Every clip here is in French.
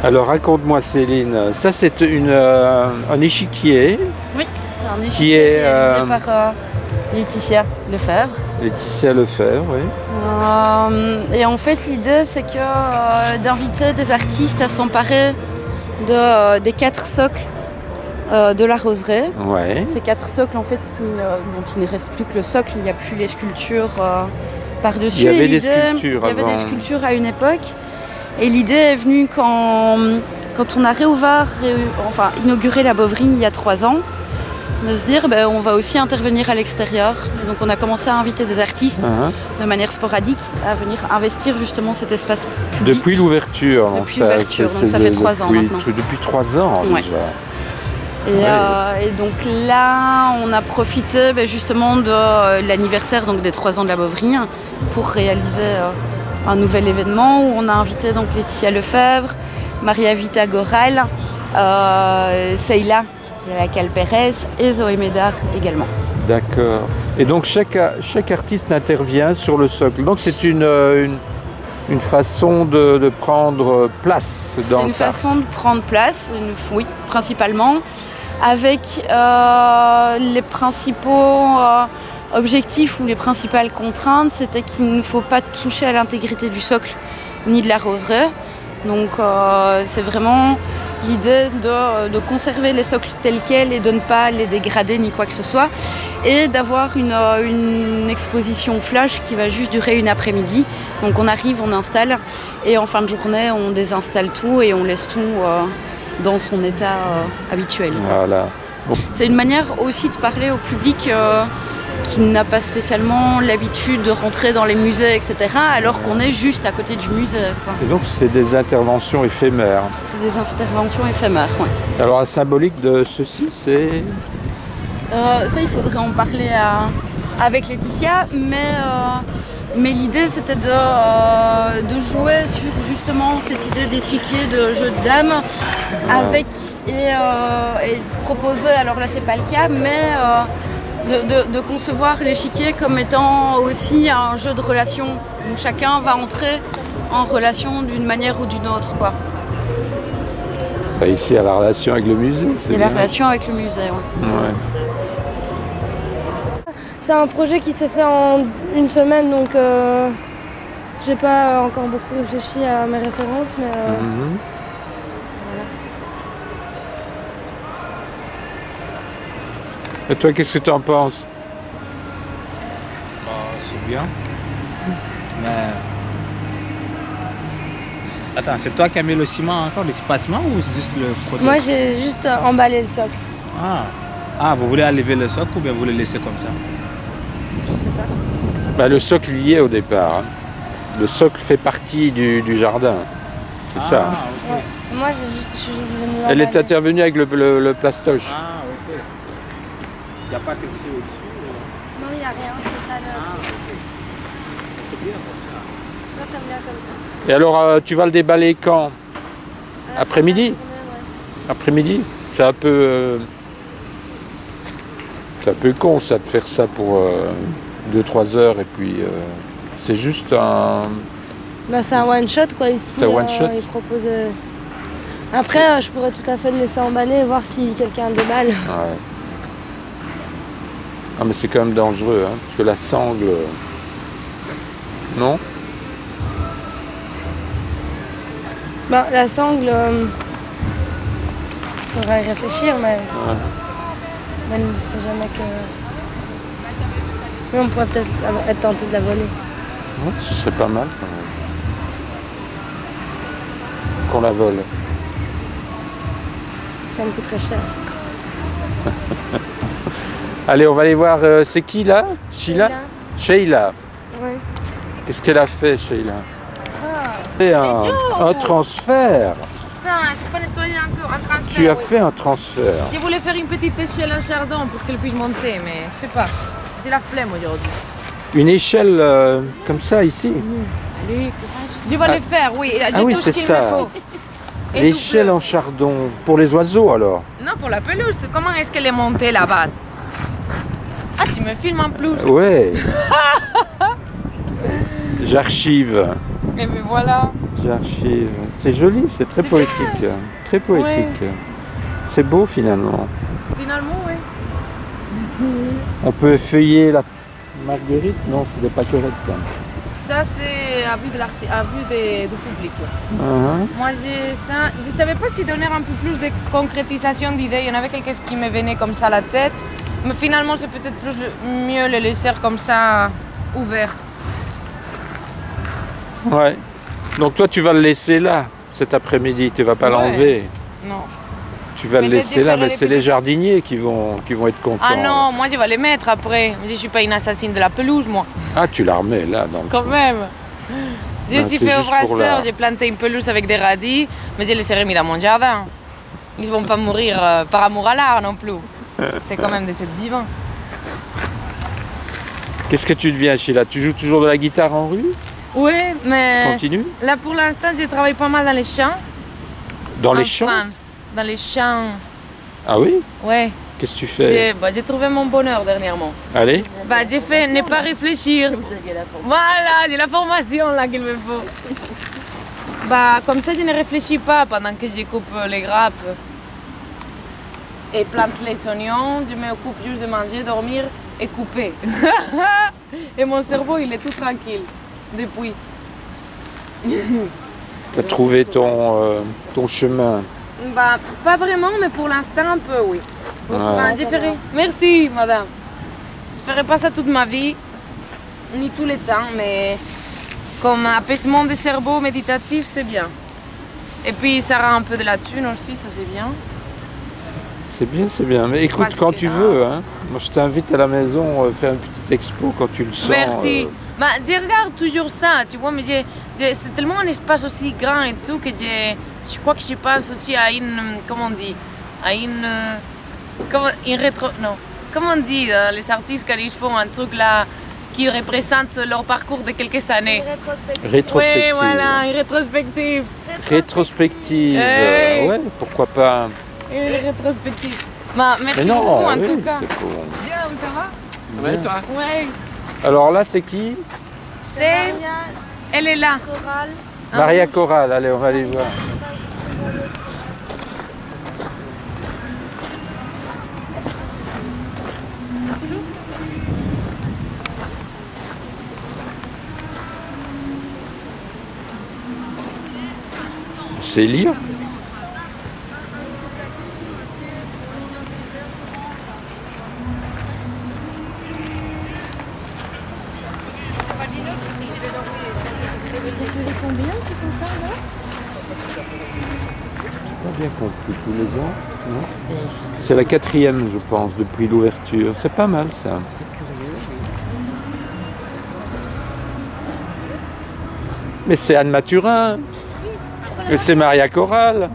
Alors raconte-moi Céline, ça c'est un échiquier. Oui, c'est un échiquier réalisé par Laetitia Lefebvre. Laetitia Lefebvre, oui. Et en fait l'idée c'est que d'inviter des artistes à s'emparer des 4 socles de la roseraie. Ouais. Ces 4 socles en fait dont il ne reste plus que le socle, il n'y a plus les sculptures par-dessus. Il y avait des sculptures Il y avait des sculptures à une époque. Et l'idée est venue quand on a inauguré la Boveri il y a 3 ans, de se dire on va aussi intervenir à l'extérieur. Donc on a commencé à inviter des artistes de manière sporadique à venir investir justement cet espace public. Depuis l'ouverture. Depuis l'ouverture, donc ça fait 3 ans maintenant. Depuis 3 ans déjà. Et donc là, on a profité justement de l'anniversaire des 3 ans de la Boveri pour réaliser un nouvel événement où on a invité donc Laetitia Lefebvre, Maria Vita Goral, Seila de la Calpérez et Zoé Médard également. D'accord. Et donc chaque artiste intervient sur le socle. Donc c'est une façon de prendre place dans le parc. C'est une façon de prendre place, oui, principalement, avec les principaux objectifs ou les principales contraintes, c'était qu'il ne faut pas toucher à l'intégrité du socle ni de la roseraie. Donc c'est vraiment l'idée de conserver les socles tels quels et de ne pas les dégrader ni quoi que ce soit. Et d'avoir une exposition flash qui va juste durer une après-midi. Donc on arrive, on installe et en fin de journée on désinstalle tout et on laisse tout dans son état habituel. Voilà. Bon. C'est une manière aussi de parler au public qui n'a pas spécialement l'habitude de rentrer dans les musées, etc. alors qu'on est juste à côté du musée. Quoi. Et donc c'est des interventions éphémères. C'est des interventions éphémères, oui. Alors la symbolique de ceci, c'est... ça, il faudrait en parler avec Laetitia, mais l'idée c'était de jouer sur justement cette idée d'échiquier de jeu de dames avec et de proposer, alors là c'est pas le cas, mais de concevoir l'échiquier comme étant aussi un jeu de relations où chacun va entrer en relation d'une manière ou d'une autre, quoi. Ici, il y a la relation avec le musée. Il y a la relation avec le musée, oui. Ouais. C'est un projet qui s'est fait en une semaine, donc j'ai pas encore beaucoup réfléchi à mes références, mais voilà. Et toi, qu'est-ce que tu en penses? C'est bien. Mais... Attends, c'est toi qui as mis le ciment encore, l'espacement ou c'est juste le produit? Moi, j'ai juste emballé le socle. Ah, vous voulez enlever le socle ou bien vous le laissez comme ça? Je sais pas. Le socle y est au départ. Le socle fait partie du jardin. C'est ça. Okay. Ouais. Moi, je suis venue Elle est intervenue avec le plastoche. Ah, ok. Il n'y a pas quelque chose au-dessus? Non, il n'y a rien, c'est ça. Ok. C'est bien comme ça. Toi, t'aimes bien comme ça. Et alors, tu vas le déballer quand? Après-midi? Ouais. Après-midi? C'est un peu con ça de faire ça pour 2-3 heures et puis c'est juste un... c'est un one shot quoi ici. C'est un one shot. Il propose... Après je pourrais tout à fait le laisser emballer et voir si quelqu'un déballe. Ouais. Ah mais c'est quand même dangereux hein, parce que la sangle... Non? La sangle... faudrait y réfléchir mais... Ouais. Mais on ne sait jamais que... Mais on pourrait peut-être être tenté de la voler. Ouais, ce serait pas mal quand même. Qu'on la vole. Ça me coûterait cher. Allez, on va aller voir, c'est qui là? Sheila? Sheila. Oui. Qu'est-ce qu'elle a fait, Sheila? C'est un transfert. C'est pas nettoyer encore, un transfert. Tu as fait un transfert. Je voulais faire une petite échelle en jardin pour qu'elle puisse monter, mais je sais pas. J'ai la flemme aujourd'hui. Une échelle comme ça ici? Allez, je vais le faire, oui. Ah oui, c'est ça. L'échelle en chardon. Pour les oiseaux alors? Non, pour la pelouse. Comment est-ce qu'elle est montée là-bas? Ah, tu me filmes en plus? Ouais. J'archive. Et ben voilà. J'archive. C'est joli, c'est très C'est poétique. Très poétique. C'est beau finalement. Finalement, oui. On peut effeuiller la marguerite? Non, c'est des pâquerettes ça. Ça, c'est à vue du public. Uh-huh. Moi, je ne savais pas si donner un peu plus de concrétisation d'idées. Il y en avait quelque chose qui me venait comme ça à la tête. Mais finalement, c'est peut-être mieux le laisser comme ça, ouvert. Ouais. Donc toi, tu vas le laisser là cet après-midi. Tu vas pas l'enlever. Non. Tu vas le laisser là, mais c'est les jardiniers qui vont être contents. Ah non, moi je vais les mettre après. Je ne suis pas une assassine de la pelouse, moi. Ah, tu la remets là. Quand même. J'ai aussi fait au juste pour brasseur, j'ai planté une pelouse avec des radis, mais je les ai remis dans mon jardin. Ils ne vont pas mourir par amour à l'art non plus. C'est quand même des êtres vivants. Qu'est-ce que tu deviens, Sheila? Tu joues toujours de la guitare en rue? Oui, mais Continue. là pour l'instant, je travaille pas mal dans les champs. Dans les en champs? France, dans les champs. Ah oui? Ouais. Qu'est-ce que tu fais? J'ai trouvé mon bonheur dernièrement. Allez. J'ai fait ne pas réfléchir. Voilà, j'ai la formation là qu'il me faut. Comme ça, je ne réfléchis pas pendant que je coupe les grappes et plante les oignons. Je m'occupe juste de manger, dormir et couper. Et mon cerveau, il est tout tranquille depuis. Tu as trouvé ton chemin. Pas vraiment, mais pour l'instant, un peu, oui. Ouais. Merci, madame. Je ne ferai pas ça toute ma vie, ni tout le temps, mais comme apaisement de cerveau méditatif, c'est bien. Et puis, ça rend un peu de la thune aussi, ça c'est bien. C'est bien, c'est bien. Mais écoute, Parce quand que tu là- veux, hein. Moi, je t'invite à la maison faire une petite expo quand tu le sens. Merci. Je regarde toujours ça, tu vois, mais c'est tellement un espace aussi grand et tout que je crois que je pense aussi à une, comment on dit, à une non, comment on dit, les artistes quand ils font un truc là qui représente leur parcours de quelques années. Rétrospective. Oui, voilà, une rétrospective. Rétrospective. Hey. Ouais, pourquoi pas. Une rétrospective. Merci Mais non, beaucoup en oui, tout cas. c'est cool. Bien, ça va? Ouais, toi? Ouais. Alors là, c'est qui? Elle est là. Maria Corral. Allez, on va aller voir. C'est lire. Pas bien compris tous les ans, non? C'est la 4e, je pense, depuis l'ouverture. C'est pas mal ça. Mais c'est Anne Mathurin. Et c'est Maria Corral.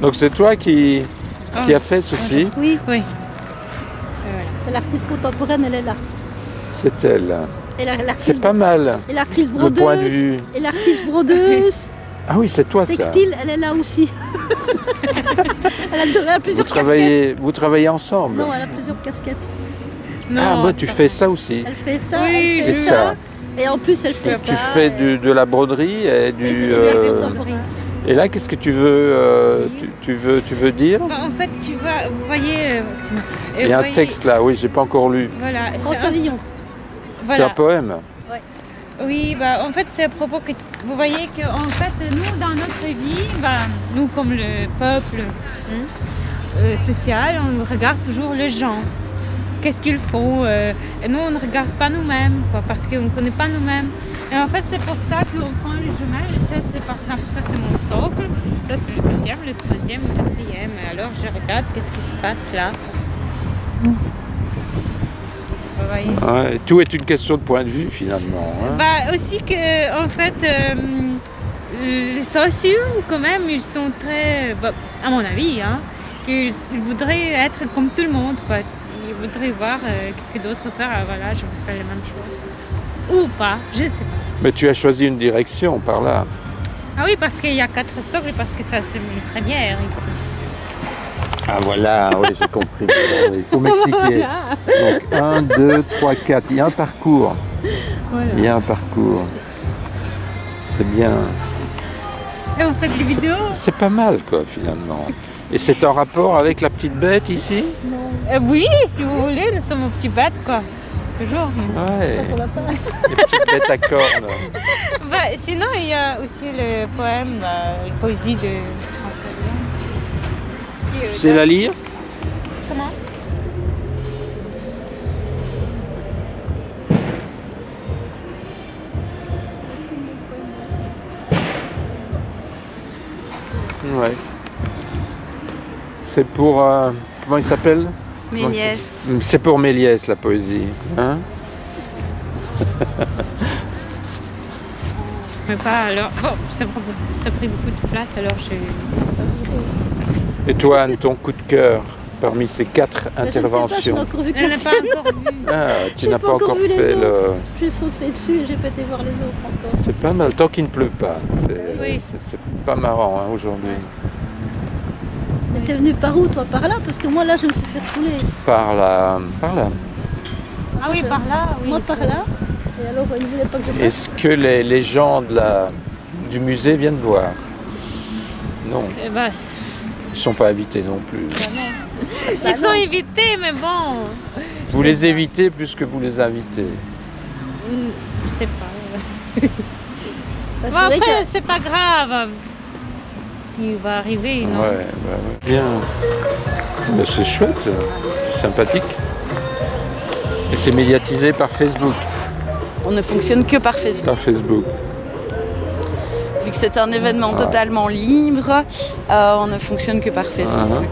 Donc c'est toi qui a fait ceci. Oui, Oui. c'est l'artiste contemporaine, elle est là. C'est elle. Et C'est l'artiste pas mal. et l'artiste Le point de brodeuse. vue. Et l'artiste brodeuse. Ah oui, c'est toi ça. Textile, elle est là aussi. Elle a donné à Vous plusieurs casquettes. travaillez ensemble. Non, elle a plusieurs casquettes. Ah, moi tu fais ça aussi. Elle fait ça, Oui, elle fait Et ça. ça. Et en plus, elle fait Et ça. tu fais de la broderie et et du. de l'art contemporain. Et là, qu'est-ce que tu veux, tu veux dire? En fait, vous voyez, Il y a un texte là, oui, j'ai pas encore lu. Voilà, François Villon. C'est un poème. Oui, en fait, c'est à propos que vous voyez que en fait, nous, dans notre vie, nous, comme le peuple social, on regarde toujours les gens. Qu'est-ce qu'ils font et nous, on ne regarde pas nous-mêmes, parce qu'on ne connaît pas nous-mêmes. Et en fait, c'est pour ça qu'on prend les jumelles. Ça, c'est par exemple, ça, c'est mon socle. Ça, c'est le deuxième, le troisième, le quatrième. Et alors, je regarde qu'est-ce qui se passe là. Vous voyez? Ouais, tout est une question de point de vue finalement. Hein. Aussi que, en fait, les sociaux, quand même, ils sont très, à mon avis, qu'ils voudraient être comme tout le monde, quoi. Ils voudraient voir qu'est-ce que d'autres font. Voilà, je vais faire les mêmes choses. Ou pas, je sais pas. Mais tu as choisi une direction par là. Ah oui, parce qu'il y a 4 socles, parce que ça, c'est une première ici. Ah voilà, oui, j'ai compris. Il faut m'expliquer. Donc 1, 2, 3, 4. Il y a un parcours. Voilà. Il y a un parcours. C'est bien. Et vous faites des vidéos? C'est pas mal, quoi, finalement. Et c'est en rapport avec la petite bête ici? Oui, si vous voulez, nous sommes aux petits bêtes, quoi. Toujours. Ouais. Les petites bêtes à cornes. Bah, sinon, il y a aussi le poème, la poésie de François Villon. C'est la lire? Comment? Ouais. C'est pour... comment il s'appelle? Méliès. C'est pour Méliès, la poésie. Hein? Mais pas alors. Bon, ça a pris beaucoup de place, alors j'ai. Et toi, Anne, ton coup de cœur parmi ces 4 interventions? Je n'ai encore vu Elle n'a qu'une pas scène. encore vu. Ah, tu J'ai n'as pas pas encore encore vu les fait le... autres. J'ai foncé dessus et j'ai pas été voir les autres encore. C'est pas mal, tant qu'il ne pleut pas. Oui. C'est pas marrant hein, aujourd'hui. T'es venu par où, toi? Par là? Parce que moi, là, je me suis fait refouler. Par là. Ah oui, par là, oui. Moi, par là. Et alors, ils ne voulaient pas que je passe. Est-ce que les gens du musée viennent voir? Non, Eh ben, ils ne sont pas invités non plus. ils sont invités, mais bon. Vous les évitez plus que vous les invitez. Je sais pas. Bah, Ah, Bon, c'est vrai après, c'est pas grave. Il va arriver, non? Ouais, ouais. Bien. Ben, c'est chouette, c'est sympathique. Et c'est médiatisé par Facebook. On ne fonctionne que par Facebook. Par Facebook. Vu que c'est un événement totalement libre, on ne fonctionne que par Facebook. Ah.